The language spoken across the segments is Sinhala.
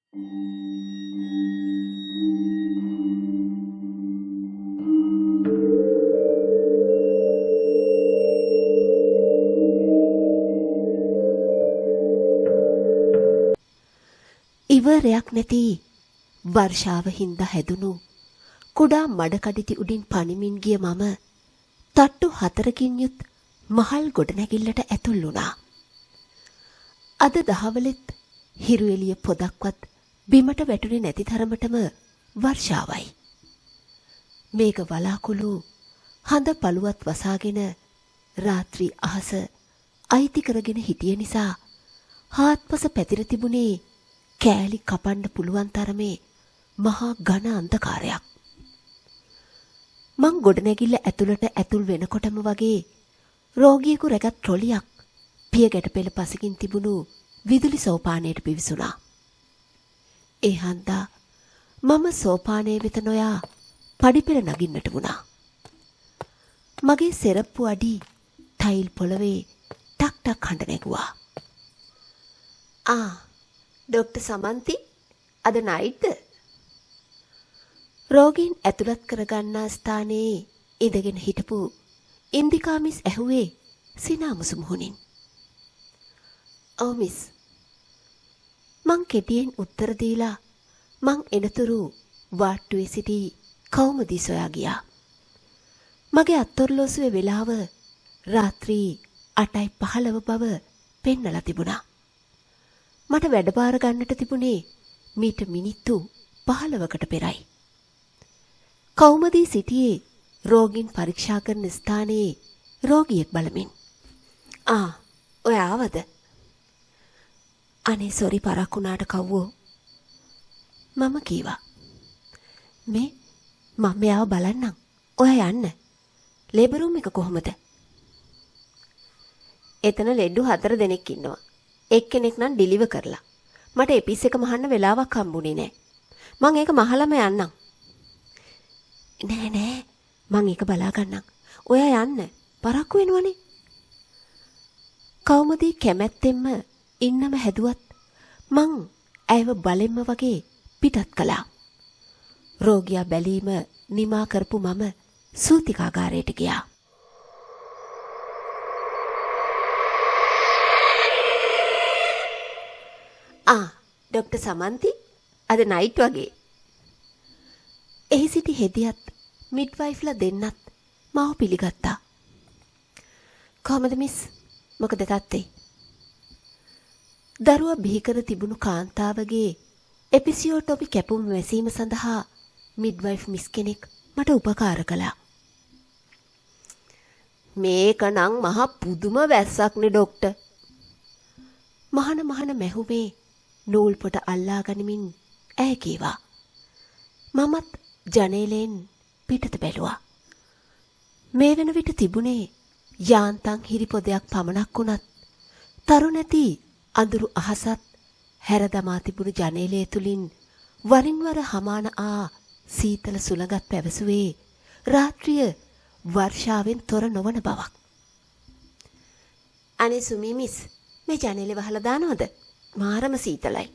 ඉවරයක් නැති වර්ෂාව හින්දා හැදුණු කුඩා මඩකඩිති උඩින් පනිමින් ගිය මම තට්ටු 4කින් යුත් මහල් ගොඩනැගිල්ලට ඇතුල් වුණා. අද දහවලෙත් හිරු එළිය පොදක්වත් බිමට වැටුනේ නැති තරමටම වර්ෂාවයි. මේක වලාකුළු හඳ පළුවත් වසාගෙන රාත්‍රී අහස අයිති කරගෙන හිටිය නිසා හාත්පස පැතිර තිබුණේ කෑලි කපන්න පුළුවන් තරමේ මහා ඝන අන්ධකාරයක්. මං ගොඩනැගිල්ල ඇතුළට ඇතුල් වෙනකොටම වගේ රෝගියෙකු රැගත් ට්‍රොලියක් පියගැට පෙළ පසකින් තිබුණු විදුලි සෝපානයට පිවිසුණා. ඒ හන්දා මම සෝපානයේ වෙත නොයා පඩිපෙළ නගින්නට වුණා. මගේ සෙරප්පු අඩි ටයිල් පොළවේ ටක් ටක් හඬ නැගුවා. ඩොක්ටර් සමන්ති අද නයිට්ද? රෝගීන් ඇතුළත් කරගන්නා ස්ථානයේ ඉඳගෙන හිටපු ඉන්දිකා මිස් ඇහුවේ සිනාමුසු මුහුණින්. ඔව් මිස්. මං කෙටියෙන් උත්තර දීලා මං එනතුරු වාට්ටුවේ සිටි කෞමුදී සොයා ගියා. මගේ අත්ඔරලෝසුවේ වෙලාව රාත්‍රී 8:15 බව පෙන්නලා තිබුණා. මට වැඩබාර ගන්නට තිබුණේ මීට මිනිත්තු 15කට පෙරයි. කෞමුදී සිටියේ රෝගීන් පරීක්ෂා කරන ස්ථානයේ රෝගියෙක් බලමින්. ඔය ආවද? අනේ සෝරි පරක් වුණාට කව්වෝ. මම කීවා. මම මෙයාව බලන්නම්. ඔයා යන්න. ලේබර් රූම් එක කොහොමද? එතන ලෙඩු 4 දෙනෙක් ඉන්නවා. එක්කෙනෙක් නම් ඩිලිවර් කරලා. මට එපිස් එක මහන්න වෙලාවක් හම්බුනේ නෑ. මං ඒක මහලම යන්නම්. නෑ මං ඒක බලා ගන්නම්. ඔයා යන්න. පරක්කු වෙනවනේ. කෞමුදී කැමැත්තෙන්ම ඉන්නම හැදුවත් මං ඇයව බලෙන්ම වගේ පිටත් කළා. රෝගියා බැලීම නිමා කරපු මම සූතිකාගාරයට ගියා. ඩොක්ටර් සමන්ති අද නයිට් වගේ. එහි සිටි හෙදියත් මිඩ්වයිෆ්ලා දෙන්නත් මාව පිළිගත්තා. කොහමද මිස්? මොකද තත්ත්වේ? දරුවා බිහිකර තිබුණු කාන්තාවගේ එපිසියෝටොපි කැපුම් වැසීම සඳහා මිඩ්වයිෆ් මිස් කෙනෙක් මට උපකාර කළා. මේක නම් මහා පුදුම වැස්සක්නේ ඩොක්ටර්. මහන මැහුමේ නූල් පොට අල්ලා ගනිමින් ඇය කීවා. මමත් ජනේලෙන් පිටත බැලුවා. මේ වෙන විට තිබුණේ යාන්තම් හිරිපොදයක් පමණක් වුණත් තරු නැති අඳුරු අහසත් හැර දමා තිබුණු ජනේලය තුලින් වරින් වර හමාන සීතල සුළඟත් පැවසුවේ රාත්‍රිය වර්ෂාවෙන් තොර නොවන බවක්. අනේ සුමී මිස් මේ ජනේලෙ වහලා දානවද? මාරම සීතලයි.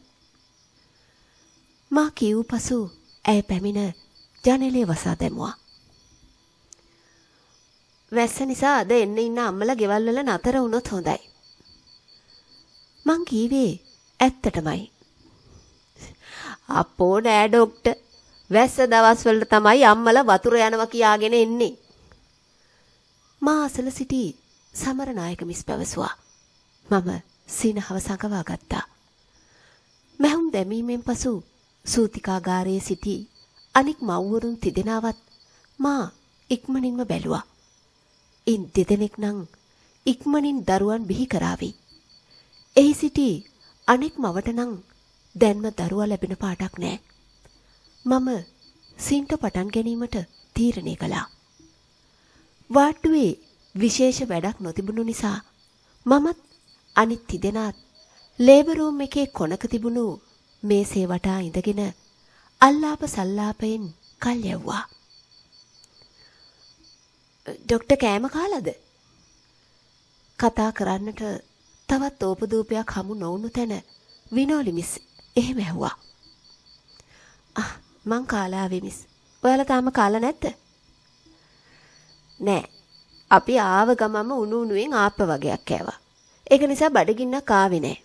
මා කියූ පසු ඇය පැමිණ ජනේලය වසා දැමුවා. වැස්ස නිසා අද එන්න ඉන්න අම්මලා ගෙවල් වල නතර වුණොත් හොඳයි. මං කීවේ ඇත්තටමයි. අපෝ නෑ ඩොක්ටර්. වැස්ස දවස් වලට තමයි අම්මලා වතුර යනවා කියාගෙන එන්නේ. මා අසල සිටි සමරනායක මිස් පැවසුවා. මම සීනහව සංකවා ගත්තා. මැහුම් දැමීමෙන් පසු සූතිකාගාරයේ සිටි අනික් මව්වරුන් තිදෙනාවත් මා ඉක්මනින්ම බැලුවා. ඉන් දෙදෙනෙක් නම් ඉක්මනින් දරුවන් බිහි කරાવી. එහි සිටි අනෙක් මවට නම් දැන්ම දරුවා ලැබෙන පාටක් නෑ. මම සින්ට පටන් ගැනීමට තීරණය කළා. වාට්ටුවේ විශේෂ වැඩක් නොතිබුණු නිසා මමත් අනිත් තිදෙනාත් ලේබර් රූම් එකේ කොනක තිබුණු මේසේ වටා ඉඳගෙන අල්ලාප සල්ලාපයෙන් කල් යැව්වා. ඩොක්ටර් කෑම කාලාද? කතා කරන්නට තවත් ඕපදූපයක් හමු නොවුණු තැන විනෝලි මිස් එහෙම ඇහුවා. මං කාලා ආවේ මිස්. ඔයාලා තාම කාලා නැද්ද? නෑ. අපි ආව ගමම උණු උණුවෙන් ආප්ප වගේක් කෑවා. ඒක නිසා බඩගින්නක් ආවේ නෑ.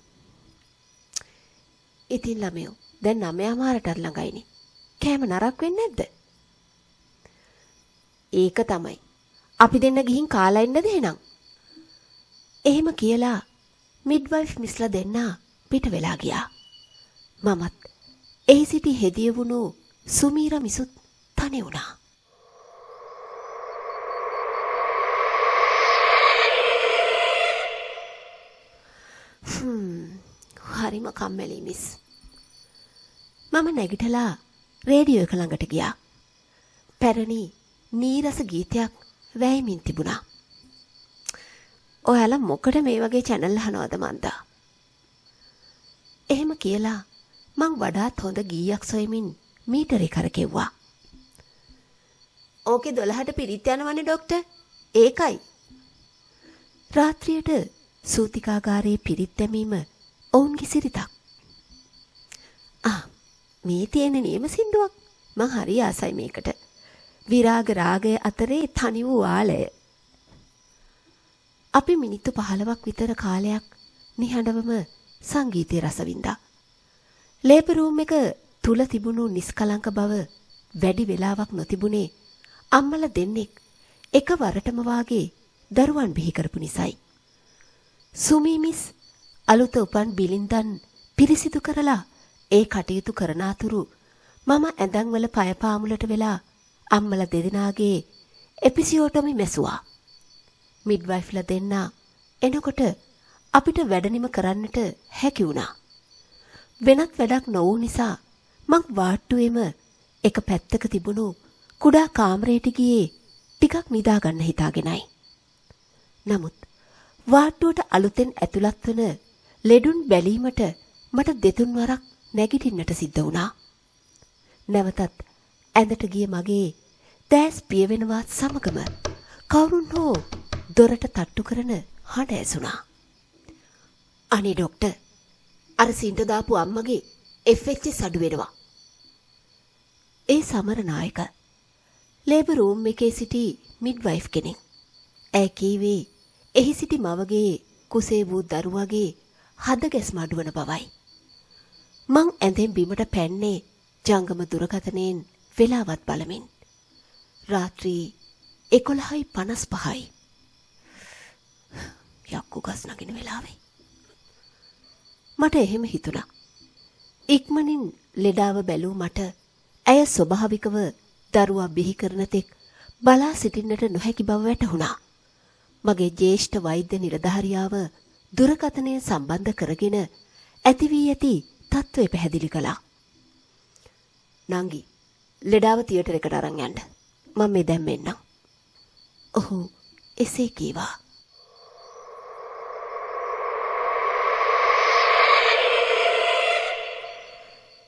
ඉතින් ළමයෝ දැන් 9:00ට ළඟයිනේ. කෑම නරක් වෙන්නේ නැද්ද? ඒක තමයි. අපි දෙන්න ගිහින් කාලා එන්නද එහෙනම්? එහෙම කියලා මිඩ්වයිෆ් මිස්ලා දෙන්නා පිට වෙලා ගියා. මමත් එහි සිටි හෙදිය වුණු සුමීරා මිසුත් තනි වුණා. හරිම කම්මැලි මිස්. මම නැගිටලා රේඩියෝ එක ළඟට ගියා. පැරණි නීරස ගීතයක් වැයමින් තිබුණා. ඔයාලා මොකද මේ වගේ channel අහනවද මන්දා? එහෙම කියලා මං වඩාත් හොඳ ගීයක් සොයමින් මීටරේ කරකෙව්වා. ඕකේ 12ට පිරිත් යනවනේ ડોක්ටර්. ඒකයි. රාත්‍රියට සූතිකාගාරයේ පිරිත් දැමීම ඔවුන්ගේ සිරිතක්. මේ තියෙන නියම සින්දුවක්. මං හරි ආසයි මේකට. විරාග රාගය අතරේ තනි වූ ආලය. අපි මිනිත්තු 15ක් විතර කාලයක් නිහඬවම සංගීතයේ රස වින්දා. ලේබර් රූම් එක තුල තිබුණු නිස්කලංක බව වැඩි වෙලාවක් නොතිබුණේ අම්මලා දෙන්නෙක් එකවරටම වාගේ දරුවන් බිහි කරපු නිසායි. සුමී මිස් අලුත උපන් බිලින්දන් පිරිසිදු කරලා ඒ කටයුතු කරන අතුරු මම ඇඳන් වල පය පාමුලට වෙලා අම්මලා දෙදෙනාගේ එපිසිෝටොමි මැසුවා. මිඩ්වයිෆ්ලා දෙන්නා එනකොට අපිට වැඩනිම කරන්නට හැකි වුණා. වෙනත් වැඩක් නොවූ නිසා මං වාට්ටුවේම එක පැත්තක තිබුණු කුඩා කාමරයට ගියේ ටිකක් නිදා ගන්න හිතාගෙනයි. නමුත් වාට්ටුවට අලුතෙන් ඇතුළත් වන ලෙඩුන් බැලීමට මට දෙතුන් වරක් නැගිටින්නට සිද්ධ වුණා. නැවතත් ඇඳට ගිය මගේ දැස් පිය වෙනවත් සමගම කවුරුන් හෝ දොරට තට්ටු කරන හඬ ඇසුණා. අනේ ડોක්ටර්, අර සින්ට දාපු අම්මගේ FHS අඩු වෙනවා. ඒ සමර නායක ලේබර් රූම් එකේ සිටි මිඩ්වයිෆ් කෙනෙක්. ඇය කීවේ එහි සිටි මවගේ කුසේ වූ දරුවාගේ හද ගැස්ම අඩු වන බවයි. මං ඇඳෙන් බිමට පැන්නේ ජංගම දුරකථනයෙන් වෙලාවත් බලමින්. රාත්‍රී 11:55යි. යක්කු ගස් නගින වෙලාවේ. මට එහෙම හිතුණා. ඉක්මනින් ලෙඩාව බැලූ මට ඇය ස්වභාවිකව දරුවා බිහි කරන තෙක් බලා සිටින්නට නොහැකි බව වැටහුණා. මගේ ජ්‍යෙෂ්ඨ වෛද්‍ය නිලධාරියාව දුරකථනයෙන් සම්බන්ධ කරගෙන ඇති වී ඇති තත්ත්වය පැහැදිලි කළා. නංගි, ලෙඩාව තියටර් එකට අරන් යන්න. මම මේ දැන් මෙන්නම්. ඔහු එසේ කීවා.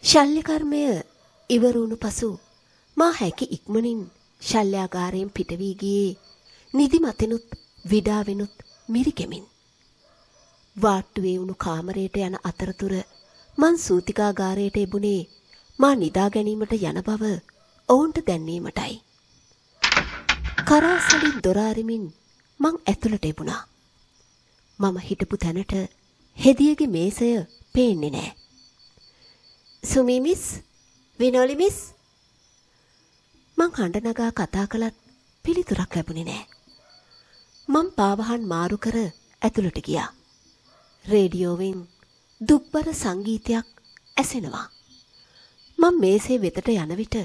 ශල්‍ය කර්මය ඉවර වුණු පසු මා හැකි ඉක්මනින් ශල්‍යාගාරයෙන් පිට වී ගියේ නිදිමතෙනුත් විඩාවෙනුත් මිරිකෙමින්. වාට්ටුවේ වුණු කාමරයට යන අතරතුර මං සූතිකාගාරයට එබුණේ මා නිදා ගැනීමට යන බව ඔවුන්ට දැන්වීමටයි. කරාසලින් දොර අරිමින් මං ඇතුළට එබුණා. මම හිටපු තැනට හෙදියගේ මේසය පේන්නේ නෑ. සුමී මිස්, විනෝලි මිස්. මං හඬ නගා කතා කළත් පිළිතුරක් ලැබුණේ නෑ. මං පාවහන් මාරු කර ඇතුළට ගියා. රේඩියෝවෙන් දුක්බර සංගීතයක් ඇසෙනවා. මං මේසේ වෙතට යන විට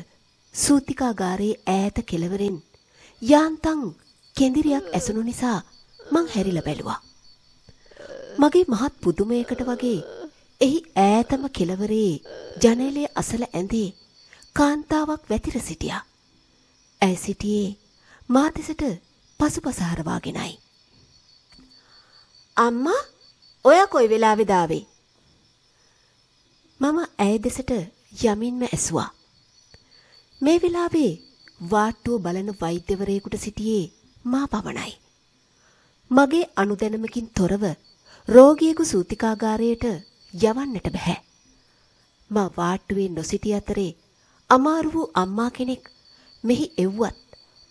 සූතිකාගාරයේ ඈත කෙළවරෙන් යාන්තම් කෙඳිරියක් ඇසුණු නිසා මං හැරිලා බැලුවා. මගේ මහත් පුදුමයකට වගේ එහි ඈතම කෙළවරේ ජනේලයේ අසල ඇඳේ කාන්තාවක් වැතිර සිටියා. ඇය සිටියේ මා දෙසට පසුපස හරවාගෙනයි. අම්මා, ඔයා කොයි වෙලාවෙද ආවේ? මම ඇය දෙසට යමින්ම ඇසුවා. මේ වෙලාවේ වාට්ටුව බලන වෛද්‍යවරයෙකුට සිටියේ මා පමණයි. මගේ අනුදැනුමකින් තොරව රෝගියෙකු සූතිකාගාරයට යවන්නට බෑ. මා වාට්ටුවේ නොසිටි අතරේ අමාරු වූ අම්මා කෙනෙක් මෙහි එව්වත්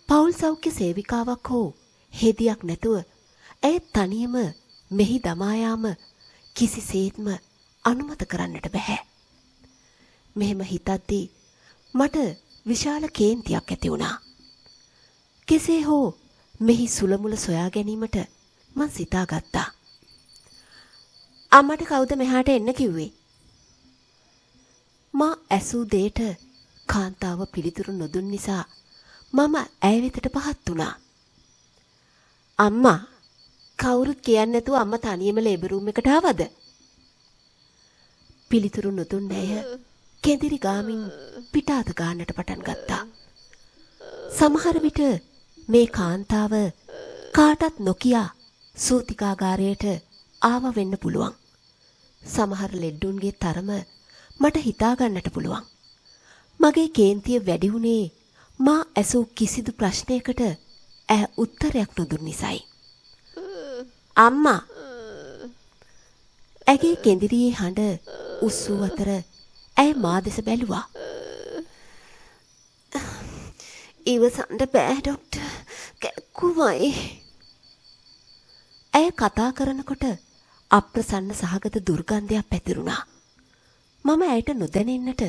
පෞල් සෞඛ්‍ය සේවිකාවක් හෝ හෙදියක් නැතුව ඇය තනියම මෙහි දමා යාම කිසිසේත්ම අනුමත කරන්නට බෑ. මෙහෙම හිතද්දී මට විශාල කේන්තියක් ඇති වුණා. කෙසේ හෝ මෙහි සුලමුල සොයා ගැනීමට මං සිතාගත්තා. අම්මට කවුද මෙහාට එන්න කිව්වේ? මා ඇසූ දෙයට කාන්තාව පිළිතුරු නොදුන් නිසා මම ඇය වෙතට පහත් වුණා. අම්මා, කවුරුත් කියන්නේ නැතුව අම්මා තනියම ලේබර් රූම් එකට ආවද? පිළිතුරු නොදුන් ඇය කෙඳිරි ගාමින් පිටාත ගන්නට පටන් ගත්තා. සමහර විට මේ කාන්තාව කාටත් නොකියා සූතිකාගාරයට ආව වෙන්න පුළුවන්. සමහර ලෙඩ්ඩුන්ගේ තරම මට හිතා ගන්නට පුළුවන්. මගේ කේන්තිය වැඩි වුණේ මා ඇසූ කිසිදු ප්‍රශ්නයකට ඇය උත්තරයක් නොදුන් නිසායි. අම්මා, ඇගේ කෙඳිරියේ හඬ උස්සූ අතර ඇය මා දෙස බැලුවා. ඉවසන්න බෑ ඩොක්ටර්, කැක්කුමයි. ඇය කතා කරනකොට අප්‍රසන්න සහගත දුර්ගන්ධයක් පැතිරුණා. මම ඇයට නොදැනෙන්නට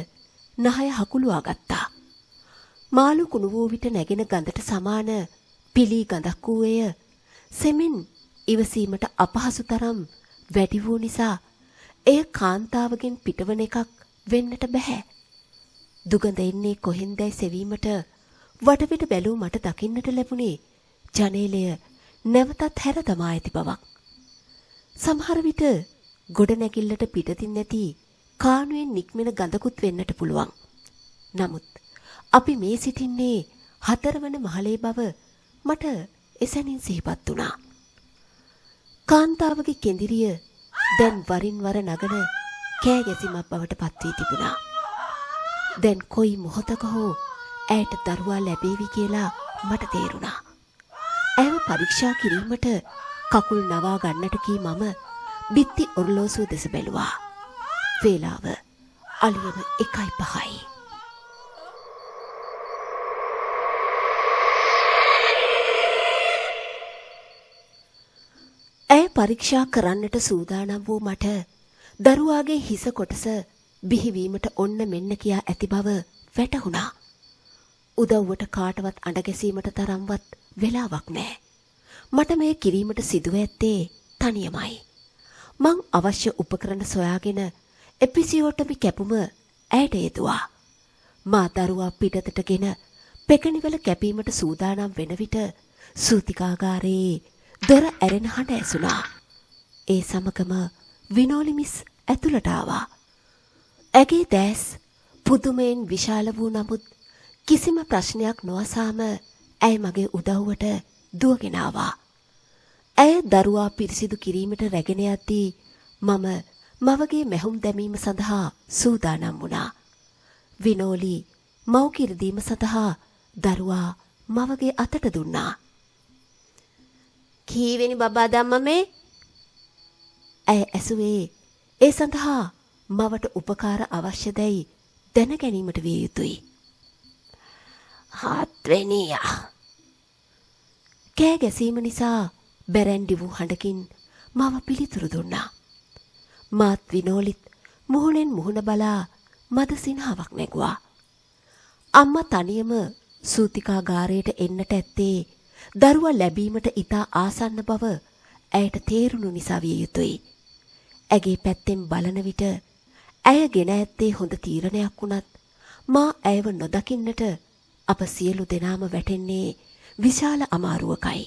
නහය හකුලුවා ගත්තා. මාළු කුණු වූ විට නැගෙන ගඳට සමාන පිලී ගඳක් වූ එය සෙමින් ඉවසීමට අපහසු තරම් වැඩි වූ නිසා එය කාන්තාවගෙන් පිටවන එකක් වෙන්නට බෑ. දුගඳ එන්නේ කොහෙන්දයි සෙවීමට වටපිට බැලූ මට දකින්නට ලැබුණේ ජනේලය නැවතත් හැර දමා ඇති බවක්. සමහර විට ගොඩනැගිල්ලට පිටතින් නැති කානුවෙන් නික්මෙන ගඳකුත් වෙන්නට පුළුවන්. නමුත් අපි මේ සිටින්නේ 4 වන මහලේ බව මට එසැනින් සිහිපත් වුණා. කාන්තාවගේ කෙඳිරිය දැන් වරින් වර නගන කෑ ගැසීමක් බවට පත් වී තිබුණා. දැන් කොයි මොහොතක හෝ ඇයට දරුවා ලැබේවි කියලා මට තේරුණා. ඇයව පරීක්ෂා කිරීමට කකුල් නවා ගන්නට කී මම බිත්ති ඔරලෝසුව දෙස බැලුවා. වේලාව අලුයම 1:05. ඇය පරීක්ෂා කරන්නට සූදානම් වූ මට දරුවාගේ හිස කොටස බිහිවීමට ඔන්න මෙන්න කියා ඇති බව වැටහුණා. උදව්වට කාටවත් අඬ ගැසීමට තරම්වත් වෙලාවක් නැහැ. මට මේ කිරීමට සිදුව ඇත්තේ තනියමයි. මං අවශ්‍ය උපකරණ සොයාගෙන එපිසියෝටමි කැපුම ඇයට යෙදුවා. මා දරුවා පිටතටගෙන පෙකණිවල කැපීමට සූදානම් වෙන විට සූතිකාගාරයේ දොර ඇරෙන හඬ ඇසුණා. ඒ සමගම විනෝලි මිස් ඇතුළට ආවා. ඇගේ දැස් පුදුමයෙන් විශාල වූ නමුත් කිසිම ප්‍රශ්නයක් නොඅසාම ඇය මගේ උදව්වට දුවගෙන ආවා. ඇය දරුවා පිරිසිදු කිරීමට රැගෙන යද්දී මම මවගේ මැහුම් දැමීම සඳහා සූදානම් වුණා. විනෝලි මව් කිරි දීම සඳහා දරුවා මවගේ අතට දුන්නා. කීවෙනි බබා දැම්ම මේ? ඇය ඇසුවේ ඒ සඳහා මවට උපකාර අවශ්‍යදයි දැන ගැනීමට විය යුතුයි. 7 වෙනියා. කෑ ගැසීම නිසා බැරැන්ඩි වූ හඬකින් මව පිළිතුරු දුන්නා. මාත් විනෝලිත් මුහුණෙන් මුහුණ බලා මද සිනහාවක් නැගුවා. අම්මා තනියම සූතිකාගාරයට එන්නට ඇත්තේ දරුවා ලැබීමට ඉතා ආසන්න බව ඇයට තේරුණු නිසා විය යුතුයි. ඇගේ පැත්තෙන් බලන විට ඇය ගෙන ඇත්තේ හොඳ තීරණයක් වුණත් මා ඇයව නොදකින්නට අප සියලු දෙනාම වැටෙන්නේ විශාල අමාරුවකයි.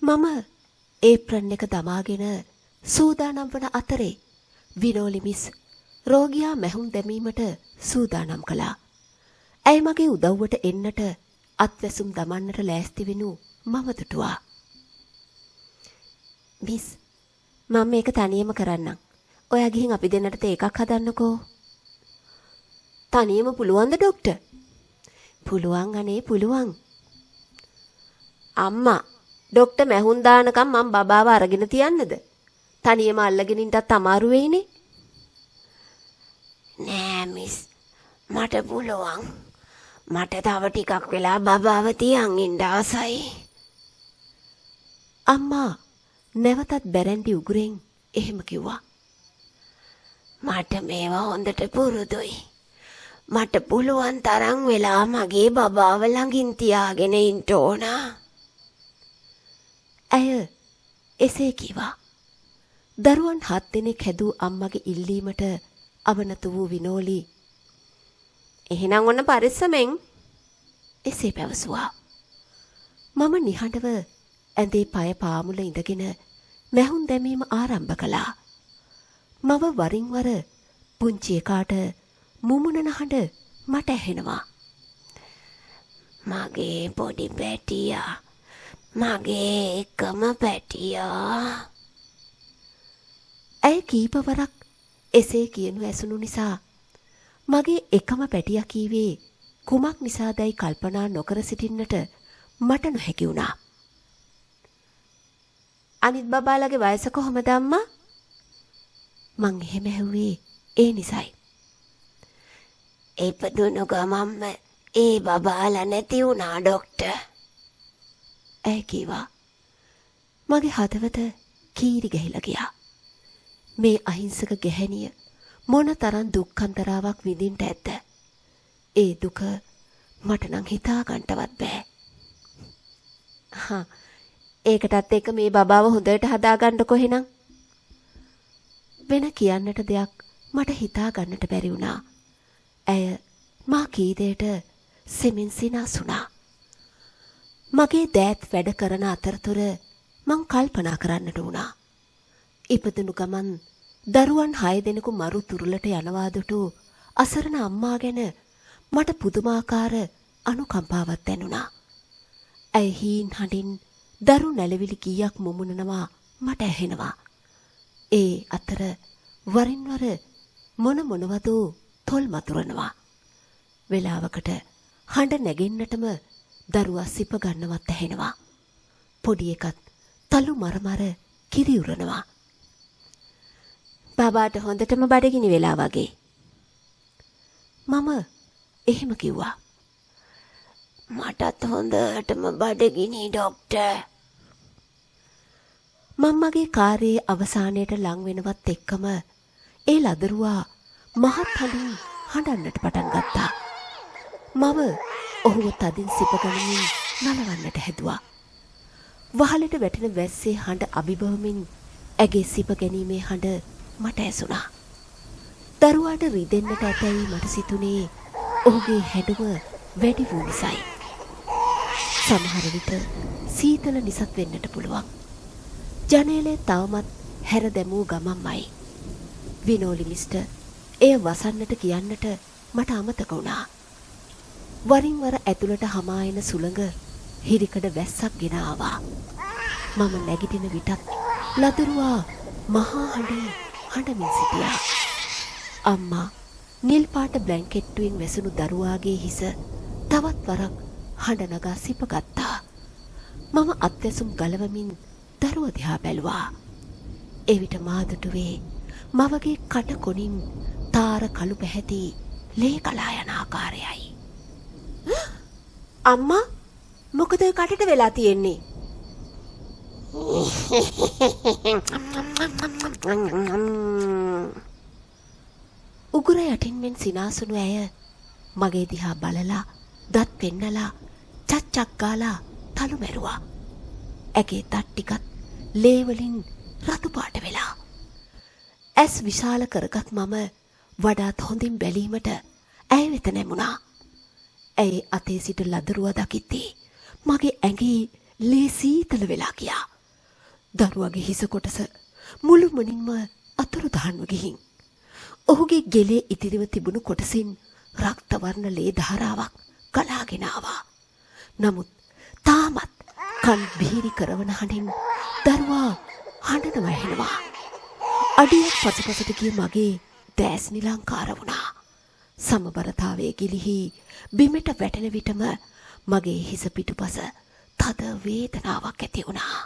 මම ඒප්‍රන් එක දමාගෙන සූදානම් වන අතරේ විනෝලි මිස් රෝගියා මැහුම් දැමීමට සූදානම් කළා. ඇය මගේ උදව්වට එන්නට අත්වැසුම් දමන්නට ලෑස්ති වෙනු මම දුටුවා. මිස්, මම මේක තනියම කරන්නම්. ඔයා ගිහින් අපි දෙන්නට තේ එකක් හදන්නකෝ. තනියම පුළුවන්ද ඩොක්ටර්? පුළුවන් අනේ පුළුවන්. අම්මා, ඩොක්ටර් මැහුම් දානකම් මම බබාව අරගෙන තියන්නද? තනියම අල්ලගෙන ඉන්නත් අමාරු වෙයිනේ. නෑ මිස්, මට පුළුවන්. මට තව ටිකක් වෙලා බබාව තියන් ඉන්න ආසයි. අම්මා නැවතත් බැරැන්ඩි උගුරෙන් එහෙම කිව්වා. මට මේවා හොඳට පුරුදුයි. මට පුළුවන් තරම් වෙලා මගේ බබාව ළඟින් තියාගෙන ඉන්න ඕන. ඇය එසේ කිව්වා. දරුවන් 7 දෙනෙක් හැදූ අම්මගේ ඉල්ලීමට අවනත වූ විනෝලි එහෙනම් ඔන්න පරිස්සමෙන් එසේ පැවසුවා. මම නිහඬව ඇඳේ පය පාමුල ඉඳගෙන මැහුම් දැමීම ආරම්භ කළා. මව වරින් වර පුංචි එකාට මුමුණන හඬ මට ඇහෙනවා. මගේ පොඩි පැටියා, මගේ එකම පැටියා. ඇය කීපවරක් එසේ කියනු ඇසුණු නිසා මගේ එකම පැටියා කීවේ කුමක් නිසාදයි කල්පනා නොකර සිටින්නට මට නොහැකි වුණා. අනිත් බබාලගේ වයස කොහොමද අම්මා? මං එහෙම ඇහුවේ ඒ නිසයි. ඉපදුණු ගමම්ම ඒ බබාලා නැති වුණා ડોක්ටර්. ඇය කීවා. මගේ හදවත කීරි ගහිලා ගියා. මේ අහිංසක ගැහැණිය මොන තරම් දුක්ඛන්තරාවක් විඳින්න ඇද්ද? ඒ දුක මට නම් හිතා ගන්නවත් බෑ. ඒකටත් එක්ක මේ බබාව හොඳට හදාගන්නකො එහෙනම්. වෙන කියන්නට දෙයක් මට හිතා ගන්නට බැරි වුණා. ඇය මා කී දෙයට සෙමින් සිනාසුණා. මගේ දෑත් වැඩ කරන අතරතුර මං කල්පනා කරන්නට වුණා. ඉපදුණු ගමන් දරුවන් 6 දෙනෙකු මරු තුරුලට යනවා දුටු අසරණ අම්මා ගැන මට පුදුමාකාර අනුකම්පාවක් දැනුණා. ඇය හීන් හඬින් දරු නැලවිලි කීයක් මුමුණනවා මට ඇහෙනවා. ඒ අතර වරින් වර මොනවදෝ තොල් මතුරනවා. වෙලාවකට හඬ නැගෙන්නටම දරුවා සිප ගන්නවත් ඇහෙනවා. පොඩි එකත් තලු මරමර කිරි උරනවා. බබාට හොඳටම බඩගිනි වෙලා වගේ. මම එහෙම කිව්වා. මටත් හොඳටම බඩගිනි ડોක්ටර්. මම්මගේ කාර්යයේ අවසානයට ලං වෙනවත් එක්කම ඒ ලදරුවා මහත් හඬින් හඬන්නට පටන් ගත්තා. මම ඔහුව තදින් සිපගනිමින් නලවන්නට හැදුවා. වහලට වැටෙන වැස්සේ හඬ අභිබවමින් ඇගේ සිප ගැනීමේ හඬ මට ඇසුණා. දරුවාට රිදෙන්නට ඇතැයි මට සිතුනේ ඔහුගේ හැඩුම වැඩි වූ නිසායි. සමහර විට සීතල නිසත් වෙන්නට පුළුවන්. ජනේලේ තවමත් හැර දැමූ ගමම්මයි. විනෝලි මිස්ටර් එය වසන්නට කියන්නට මට අමතක වුණා. වරින් වර ඇතුළට හමා එන සුළඟ හිරිකඩ වැස්සක් ගෙන ආවා. මම නැගිටින විටත් ලදරුවා මහා හඬින් හඬමින් සිටියා. අම්මා නිල් පාට බ්ලැන්කෙට්ටුවෙන් වැසුණු දරුවාගේ හිස තවත් වරක් හඬ නගා සිප ගත්තා. මම අත්වැසුම් ගලවමින් දරුවා දිහා බැලුවා. එවිට මා දුටුවේ මවගේ කට කොනින් තාර කළු පැහැති ලේ කලා යන ආකාරයයි. අම්මා මොකද කටට වෙලා තියෙන්නේ? උගුර යටින් මෙන් සිනාසුණු ඇය මගේ දිහා බලලා දත් පෙන්නලා චච්චක් ගාලා තලු මැරුවා. ඇගේ දත් ටිකත් ලේ වලින් රතු පාට වෙලා. ඇස් විශාල කරගත් මම වඩාත් හොඳින් බැලීමට ඇය වෙත නැමුණා. ඇය අතේ සිට ලදරුවා දකිද්දී මගේ ඇඟේ ලේ සීතල වෙලා ගියා. දරුවාගේ හිස කොටස මුළුමනින්ම අතුරුදහන්ව ගිහින් ඔහුගේ ගෙලේ ඉතිරිව තිබුණු කොටසින් රක්ත වර්ණ ලේ ධාරාවක් ගලාගෙන ආවා. නමුත් තාමත් කන් බිහිරි කරවන හඬින් දරුවා හඬනවා ඇහෙනවා. අඩියක් පසුපසට ගිය මගේ දැස් නිලංකාර වුණා. සමබරතාවයේ ගිලිහි බිමට වැටෙන විටම මගේ හිස පිටුපස තද වේදනාවක් ඇති වුණා.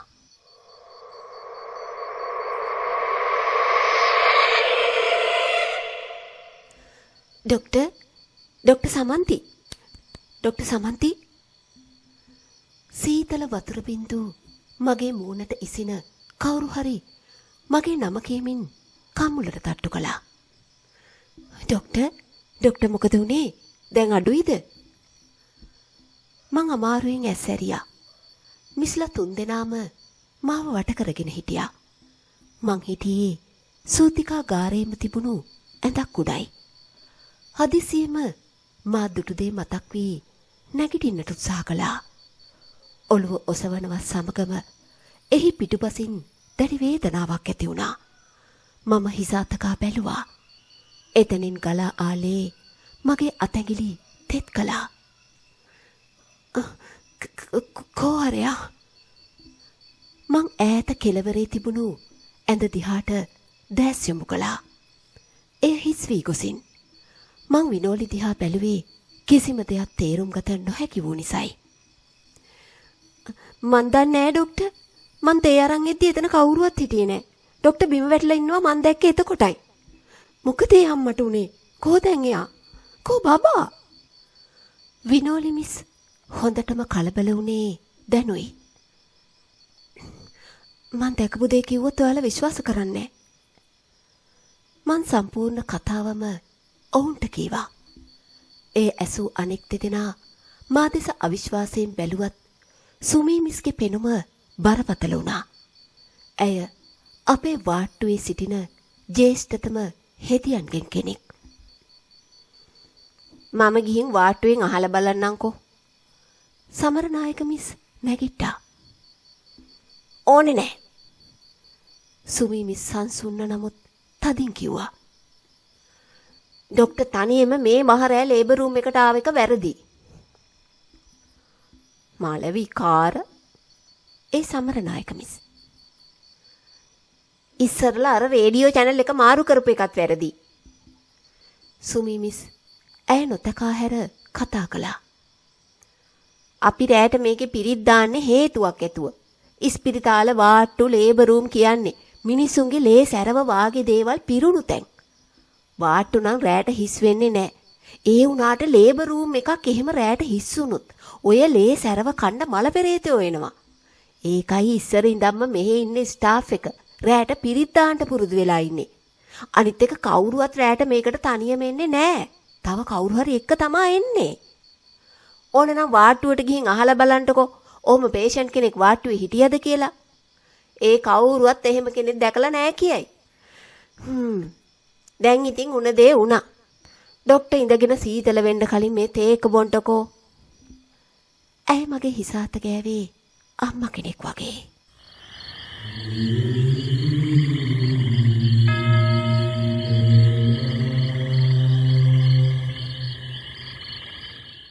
Doctor doctor Samanthi. Doctor Samanthi. සීතල වතුර බින්දු මගේ මූණට ඉසින කවුරු හරි මගේ නම කියමින් කම්මුලට තට්ටු කළා. ડોක්ටර් මොකද උනේ? දැන් අඩුයිද? මං අමාරුවෙන් ඇස් ඇරියා. මිස්ලා තුන්දෙනාම මාව වට කරගෙන හිටියා. මං හිටියේ සූතිකා ගාරේම තිබුණු ඇඳක් උඩයි. හදිසියෙම මා දුටු දේ මතක් වී නැගිටින්නට උත්සාහ කළා. ඔළුව ඔසවනවත් සමගම එහි පිටුපසින් දැඩි වේදනාවක් ඇති වුණා. මම හිස අතකා බැලුවා. එතනින් ගලා ආලේ මගේ අතැඟිලි තෙත් කළා. කෝහරයා. මං ඈත කෙළවරේ තිබුණු ඇඳ දිහාට දැස් යොමු කළා. එය හිස් වී ගොසින් මං විනෝලි දිහා බැලුවේ කිසිම දෙයක් තේරුම් ගත නොහැකි වූ නිසයි. මන් දන්නේ නෑ ડોක්ටර්. මං තේ අරන් එද්දි එතන කවුරුවත් හිටියේ නෑ. ડોක්ටර් බිම වැටලා ඉන්නවා මං දැක්කේ එතකොටයි. මොකද ඒ අම්මට උනේ? කොහෙන්ද එයා? කෝ බබා? විනෝලි මිස් හොඳටම කලබල වුණේ දැනුයි. මං දැකපු දේ කිව්වොත් ඔයාලා විශ්වාස කරන්නේ නෑ. මං සම්පූර්ණ කතාවම ඔවුන්ට කීවා. ඒ ඇසූ අනෙක් දෙදෙනා මා දෙස අවිශ්වාසයෙන් බැලුවත් සුමී මිස්ගේ පෙනුම බරපතල වුණා. ඇය අපේ වාට්ටුවේ සිටින ජේෂ්ඨතම හෙදියන්ගෙන් කෙනෙක්. මම ගිහින් වාට්ටුවෙන් අහලා බලන්නම්කෝ. සමරනායක මිස් නැගිට්ටා. ඕනේ නෑ. සුමී මිස් සංසුන්න නමුත් තදින් කිව්වා. ડોක්ටර් තනියෙම මේ මහරෑ ලේබර් රූම් එකට ආව එක වැරදි. මාලවි කාර ඒ සමරනායක මිස්. ඉස්සරලා අර රේඩියෝ channel එක මාරු කරපු එකත් වැරදි. සුමී මිස් ඇය නොතකා හැර කතා කළා. අපි රැයට මේකේ පිරිත් දාන්නේ හේතුවක් ඇතුව. ඉස්පිරිතාල වාට්ටු ලේබර් රූම් කියන්නේ මිනිසුන්ගේ ලේ සැරව වාගේ දේවල් පිරුණු තැන්. වාට්ටු නම් රැයට හිස් වෙන්නේ නැහැ. ඒ වුණාට ලේබර් රූම් එකක් එහෙම රැයට හිස් වුණොත් ඔය ලේ සැරව කන්න මල පෙරේතයෝ එනවා. ඒකයි ඉස්සර ඉඳන්ම මෙහෙ ඉන්නේ ස්ටාෆ් එක රැයට පිරිත් දාන්න පුරුදු වෙලා ඉන්නේ. අනිත් එක කවුරුවත් රැයට මේකට තනියම එන්නේ නැහැ. තව කවුරු හරි එක්ක තමයි එන්නේ. ඕනේ නම් වාට්ටුවට ගිහින් අහලා බලන්නකෝ. ඔහොම පේෂන්ට් කෙනෙක් වාට්ටුවේ හිටියද කියලා. ඒ කවුරුවත් එහෙම කෙනෙක් දැකලා නැහැ කියයි. දැන් ඉතින් උන දේ උනා. ડોක්ටර් ඉඳගෙන සීතල වෙන්න කලින් මේ තේ එක බොන්නකෝ. ඇයි මගේ හිස අත ගෑවේ අම්මා කෙනෙක් වගේ.